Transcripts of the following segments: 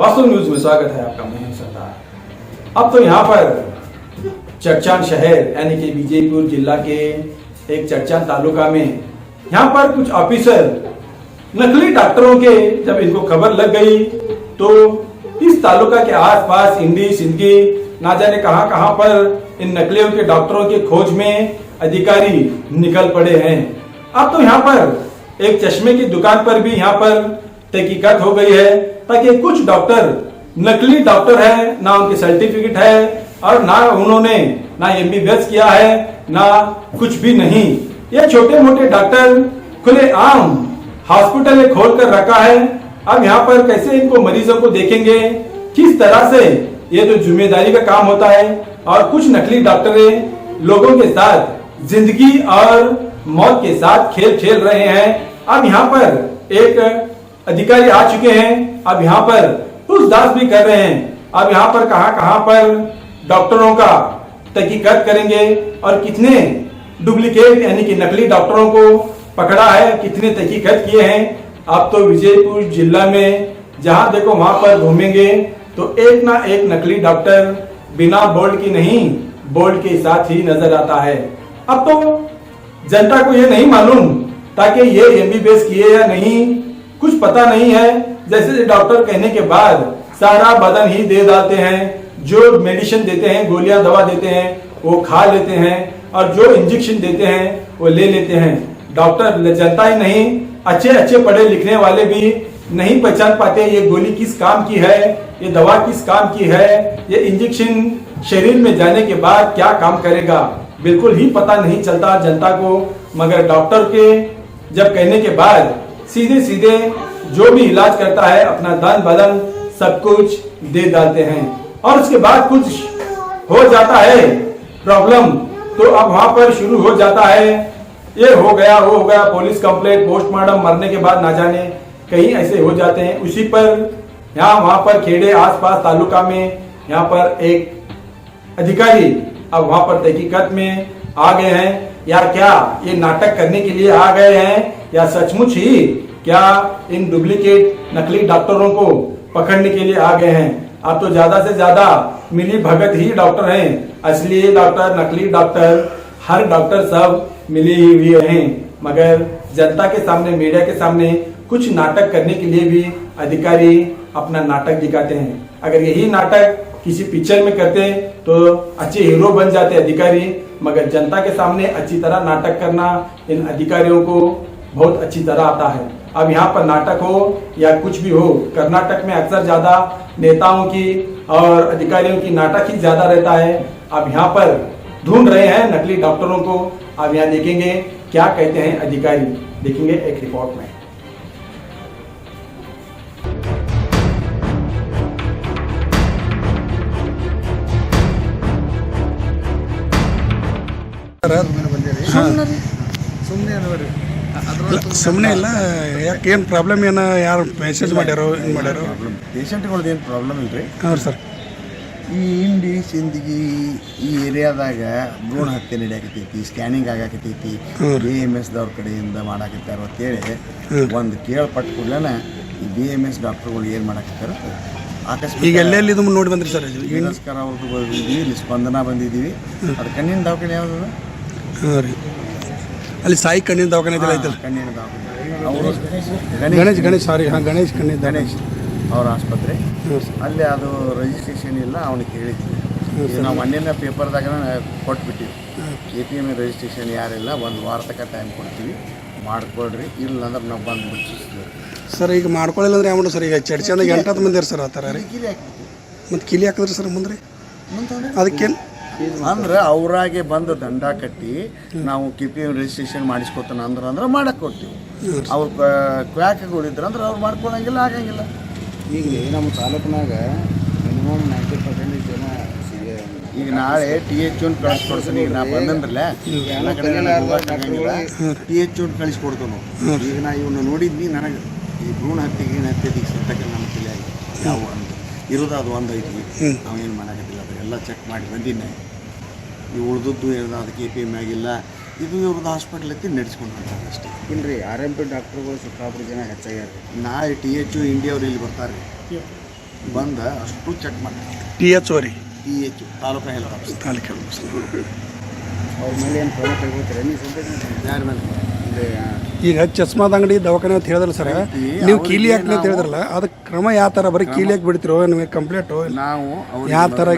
वास्तव न्यूज में स्वागत है आपका। मैं सरदार। अब तो यहाँ पर चर्चान शहर यानी कि विजयपुर जिला के एक चर्चान तालुका में यहाँ पर कुछ ऑफिसर नकली डॉक्टरों के जब इनको खबर लग गई तो इस तालुका के आसपास इंडी सिंधी ना जाने कहां पर इन नकलियों के डॉक्टरों के खोज में अधिकारी निकल पड़े हैं। अब तो यहाँ पर एक चश्मे की दुकान पर भी यहाँ पर तहकीकात हो गई है ताकि कुछ डॉक्टर नकली डॉक्टर है, ना उनके सर्टिफिकेट है और ना उन्होंने ना एमबीबीएस किया है ना कुछ भी नहीं। ये छोटे मोटे डॉक्टर खुले आम हॉस्पिटल खोल कर रखा है। अब यहाँ पर कैसे इनको मरीजों को देखेंगे, किस तरह से ये तो जिम्मेदारी का काम होता है। और कुछ नकली डॉक्टर लोगों के साथ जिंदगी और मौत के साथ खेल खेल रहे हैं। अब यहाँ पर एक अधिकारी आ चुके हैं, अब यहाँ पर पूछताछ भी कर रहे हैं। अब यहाँ पर कहां पर डॉक्टरों का तहकीकात करेंगे और कितने डुप्लीकेट यानी कि नकली डॉक्टरों को पकड़ा है, कितने तहकीकात किए हैं। अब तो विजयपुर जिला में जहां देखो वहां पर घूमेंगे तो एक ना एक नकली डॉक्टर बिना बोर्ड की नहीं बोर्ड के साथ ही नजर आता है। अब तो जनता को ये नहीं मालूम ताकि ये एमबीबीएस किए या नहीं, कुछ पता नहीं है। जैसे डॉक्टर कहने के बाद सारा बदन ही दे डालते हैं, जो मेडिसिन देते हैं, गोलियां दवा देते हैं वो खा लेते हैं और जो इंजेक्शन देते हैं वो ले लेते हैं। डॉक्टर जनता ही नहीं, अच्छे पढ़े लिखने वाले भी नहीं पहचान पाते ये गोली किस काम की है, ये दवा किस काम की है, ये इंजेक्शन शरीर में जाने के बाद क्या काम करेगा, बिल्कुल ही पता नहीं चलता जनता को। मगर डॉक्टर के जब कहने के बाद सीधे जो भी इलाज करता है अपना धन बदन सब कुछ दे डालते हैं और उसके बाद कुछ हो जाता है प्रॉब्लम तो अब वहां पर शुरू हो जाता है ये हो गया वो हो गया, पुलिस कंप्लेंट, पोस्टमार्टम, मरने के बाद ना जाने कहीं ऐसे हो जाते हैं। उसी पर यहाँ वहां पर खेड़े आसपास तालुका में यहाँ पर एक अधिकारी अब वहां पर तहकीकात में आ गए हैं या क्या ये नाटक करने के लिए आ गए हैं या सचमुच ही क्या इन डुप्लीकेट नकली डॉक्टरों को पकड़ने के लिए आ गए हैं। अब तो ज्यादा से ज्यादा मिली भगत ही डॉक्टर हैं, असली डॉक्टर नकली डॉक्टर हर डॉक्टर सब मिली हुई हैं। मगर जनता के सामने मीडिया के सामने कुछ नाटक करने के लिए भी अधिकारी अपना नाटक दिखाते हैं। अगर यही नाटक किसी पिक्चर में करते तो अच्छे हीरो बन जाते अधिकारी, मगर जनता के सामने अच्छी तरह नाटक करना इन अधिकारियों को बहुत अच्छी तरह आता है। अब यहाँ पर नाटक हो या कुछ भी हो, कर्नाटक में अक्सर ज्यादा नेताओं की और अधिकारियों की नाटक ही ज्यादा रहता है। अब यहाँ पर ढूंढ रहे हैं नकली डॉक्टरों को। अब यहाँ देखेंगे क्या कहते हैं अधिकारी, देखेंगे एक रिपोर्ट में। ಸುಮ್ಮನೆ ಇಲ್ಲ ಯಾಕೆ ಏನು ಪ್ರಾಬ್ಲಮ್ ಏನು ಯಾರು ಮೆಸೇಜ್ ಮಾಡ್ಯಾರೋ ಏನು ಮಾಡ್ಯಾರೋ ಪೇಷಂಟ್ಗಳ್ದು ಏನು ಪ್ರಾಬ್ಲಮ್ ಇಲ್ರಿ ಹೌದು ಸರ್. ಈ ಇಂಡಿ ಸಿಂದಗಿ ಈ ಏರಿಯಾದಾಗ ಭ್ರೂಣ ಹತ್ಯೆ ನಡೆಯಾಕತೈತಿ, ಸ್ಕ್ಯಾನಿಂಗ್ ಆಗಾಕತೈತಿ, BMS ದವ್ರ ಕಡೆಯಿಂದ ಮಾಡಾಕತ್ತಾರ ಅಂತೇಳಿ ಒಂದು ಕೇಳ್ಪಟ್ಟ ಕೂಡಲೇ ಈ BMS ಡಾಕ್ಟರ್ಗಳು ಏನು ಮಾಡಾಕತ್ತಾರ ಆಕಸ್ಮಿಕ ಈಗ ಎಲ್ಲೆಲ್ಲಿ ಇದು ನೋಡಿ ಬಂದ್ರಿ ಸರ್? ನಮಸ್ಕಾರ ಅವ್ರದ್ದು ಬಂದಿದ್ದೀವಿ, ಇಲ್ಲಿ ಸ್ಪಂದನ ಬಂದಿದ್ದೀವಿ. ಅದು ಕಣ್ಣಿನ ದವಾಖಾನೆ ಯಾವ್ದು? ಹಾಂ ರೀ, ಅಲ್ಲಿ ಸಾಯಿ ಕಣ್ಣಿನ ದವಾಖಾನೆ ಐತಲ್ಲ, ಕಣ್ಣಿನ ದವಾಖಾನೆ ಅವರು ಗಣೇಶ್ ಸಾರಿ ಹಾಂ ಗಣೇಶ್ ಅವ್ರ ಆಸ್ಪತ್ರೆ. ಅಲ್ಲಿ ಅದು ರಿಜಿಸ್ಟ್ರೇಷನ್ ಇಲ್ಲ, ಅವನಿಗೆ ಹೇಳಿದ್ವಿ ನಾವು ಮೊನ್ನೆ ಪೇಪರ್ದಾಗ ಕೊಟ್ಬಿಟ್ಟಿವಿ APM ರಿಜಿಸ್ಟ್ರೇಷನ್ ಯಾರಿಲ್ಲ, ಒಂದು ವಾರ ತನಕ ಟೈಮ್ ಕೊಡ್ತೀವಿ ಮಾಡ್ಕೊಳ್ರಿ, ಇಲ್ಲ ಅಂದ್ರೆ ನಾವು ಬಂದು ಬಿಡ್ತೀವಿ ಸರ್. ಈಗ ಮಾಡ್ಕೊಳ್ಳಿಲ್ಲ ಅಂದ್ರೆ ಯಾವ ಸರ್? ಈಗ ಚರ್ಚೆಂದಾಗ 8 ಮಂದಿ ಸರ್ ಆ ಥರ ರೀ, ಮತ್ತು ಕಿಲಿ ಹಾಕಿದ್ರಿ ಸರ್ ಮುಂದೆ ರೀ. ಅದಕ್ಕೇನು ಅಂದ್ರೆ ಅವರಾಗೆ ಬಂದು ದಂಡ ಕಟ್ಟಿ ನಾವು KPM ರಿಜಿಸ್ಟ್ರೇಷನ್ ಮಾಡಿಸ್ಕೊತಾನ ಅಂದ್ರೆ ಮಾಡಕ್ಕೆ ಕೊಡ್ತೀವಿ. ಅವ್ರು ಕ್ವ್ಯಾಕ್ಗಳಿದ್ರೆ ಅಂದ್ರೆ ಅವ್ರು ಮಾಡ್ಕೊಳಂಗಿಲ್ಲ, ಆಗಂಗಿಲ್ಲ. ಈಗ ನಮ್ಮ ತಾಲೂಕಿನಾಗ ಮಿನಿಮಮ್ 90% ಜನ ಈಗ ನಾಳೆ THO ಕಳಿಸ್ಕೊಡ್ತೀನಿ. ಈಗ ನಾ ಬಂದಂದ್ರಲ್ಲ ಎಲ್ಲ ಕಡೆ THO ಕಳಿಸ್ಕೊಡ್ತೇವೆ ನಾವು. ಈಗ ನಾ ಇವನ್ನ ನೋಡಿದ್ನಿ, ನನಗೆ ಈ ಭ್ರೂಣ ಹತ್ಯೆಗೆ ಸತ್ತಕ್ಕೆ ನಮ್ಮ ತಲೆ ಆಗಿ ಯಾವ ಒಂದು ಇರೋದು ಅದು ಒಂದು ಐತಿ, ನಾವೇನು ಮಾಡೋಕ್ಕಾಗಿಲ್ಲ. ಅದು ಎಲ್ಲ ಚೆಕ್ ಮಾಡಿ ಬಂದಿನಿ. ಈ ಉಳಿದದ್ದು ಏನದ ಅದಕ್ಕೆ APM ಆಗಿಲ್ಲ, ಇದು ಇವ್ರದ್ದು ಹಾಸ್ಪಿಟ್ಲ್ ಐತಿ ನಡೆಸ್ಕೊಂಡು ಬರ್ತಾರೆ ಅಷ್ಟೇ. ಇಲ್ರಿ RMP ಡಾಕ್ಟ್ರುಗಳು ಸಿಕ್ಕಾಪಟ್ಟೆ ಜನ ಹೆಚ್ಚಾಗ್ಯಾರ. ನಾಳೆ THO ಇಂಡಿಯಾ ಅವ್ರು ಇಲ್ಲಿ ಬರ್ತಾರೆ. ಬಂದ ಅಷ್ಟು ಚೆಕ್ ಮಾಡ್ತಾರೆ. THO ರೀ TH taluk health office. Taluk ಅವ್ರ ಮೇಲೆ ಏನು ಕ್ರಮ ಕೈಗೊಳ್ತಾರೆ ನೀವು ಸದ್ಯಕ್ಕೆ ಯಾರ ಮೇಲೆ ಈಗ ಚಸ್ಮಾದ ಅಂಗಡಿ ದವಾಖಾನೆ ಅಂತ ಹೇಳಿದ್ರಲ್ಲ ಸರ್, ನೀವು ಕೀಲಿ ಹಾಕ್ಲಿ ಅಂತ ಹೇಳಿದ್ರಲ್ಲ, ಅದಕ್ಕೆ ಕ್ರಮ ಯಾವ ಥರ ಬರೀ ಕೀಲಿ ಹಾಕಿ ಬಿಡ್ತಿರೋ ನಿಮಗೆ ಕಂಪ್ಲೇಂಟು ನಾವು ಯಾವ ಥರ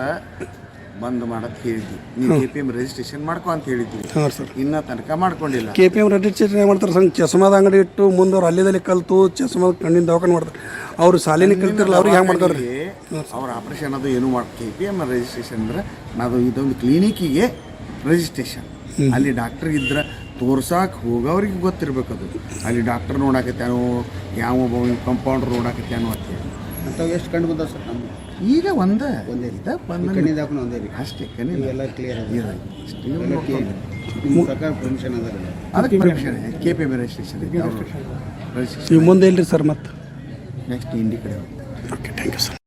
ಬಂದ್ ಮಾಡಕ್ಕೆ ಹೇಳಿದ್ವಿ. ನೀವು KPM ರಿಜಿಸ್ಟ್ರೇಷನ್ ಮಾಡ್ಕೊ ಅಂತ ಹೇಳಿದ್ವಿ. ಹಾಂ ಸರ್. ಇನ್ನ ತನಕ ಮಾಡ್ಕೊಂಡಿಲ್ಲ. KPM ರಿಜಿಸ್ಟ್ರೇಷನ್ ಮಾಡ್ತಾರೆ ಸರ್. ಚಸ್ಮಾದ ಅಂಗಡಿ ಇಟ್ಟು ಮುಂದೆ ಅವ್ರು ಅಲ್ಲಿದಲ್ಲಿ ಕಲ್ತು ಚಸ್ಮಾದ ಕಣ್ಣಿನ ದವಾಖಾನೆ ಮಾಡ್ತಾರೆ. ಅವರು ಸಾಲಿನ ಕಲ್ತಿರಲ್ಲ, ಅವ್ರಿಗೆ ಹೆಂಗೆ ಮಾಡ್ತಾರೆ ರೀ? ಅವ್ರ ಆಪ್ರೇಷನ್ ಅದು ಏನು ಮಾಡಿ KPM ರಿಜಿಸ್ಟ್ರೇಷನ್ ಅಂದ್ರೆ ನಾವು ಇದೊಂದು ಕ್ಲಿನಿಕ್ಕಿಗೆ ರಿಜಿಸ್ಟ್ರೇಷನ್. ಅಲ್ಲಿ ಡಾಕ್ಟರ್ ಇದ್ರೆ ತೋರ್ಸಾಕ್ ಹೋಗೋರಿಗೆ ಗೊತ್ತಿರ್ಬೇಕು ಅದು. ಅಲ್ಲಿ ಡಾಕ್ಟರ್ ನೋಡಾಕತ್ಯಾನೋ, ಯಾವ ಕಂಪೌಂಡರ್ ನೋಡಾಕತ್ಯಾನೋ ಅಂತ ಹೇಳಿ. ಅಂಥವು ಎಷ್ಟು ಕಂಡು ಬಂದಾವ ಸರ್ ನಮ್ಗೆ? ಈಗ ಒಂದೇ ಕಣ್ಣಿನ ದಾಖಲೆ ಒಂದೇ ರೀ ಅಷ್ಟೇ. ಕಣ್ಣಿನ ಎಲ್ಲ ಕ್ಲಿಯರ್ ಅದ ಇರಲ್ಲ. ನಿಮ್ಮ ಪ್ರಕಾರ ಪರ್ಮಿಷನ್ ಅದ ರೀ? ಅದಕ್ಕೆ ಪರೀಕ್ಷೆ KPM ರಿಜಿಸ್ಟ್ರೇಷನ್ ನೀವು ಮುಂದೆ ಇಲ್ರಿ ಸರ್ ಮತ್ತೆ? ನೆಕ್ಸ್ಟ್ ಇಂಡಿ ಕಡೆ ಹೋಗಿ. Okay, thank you sir.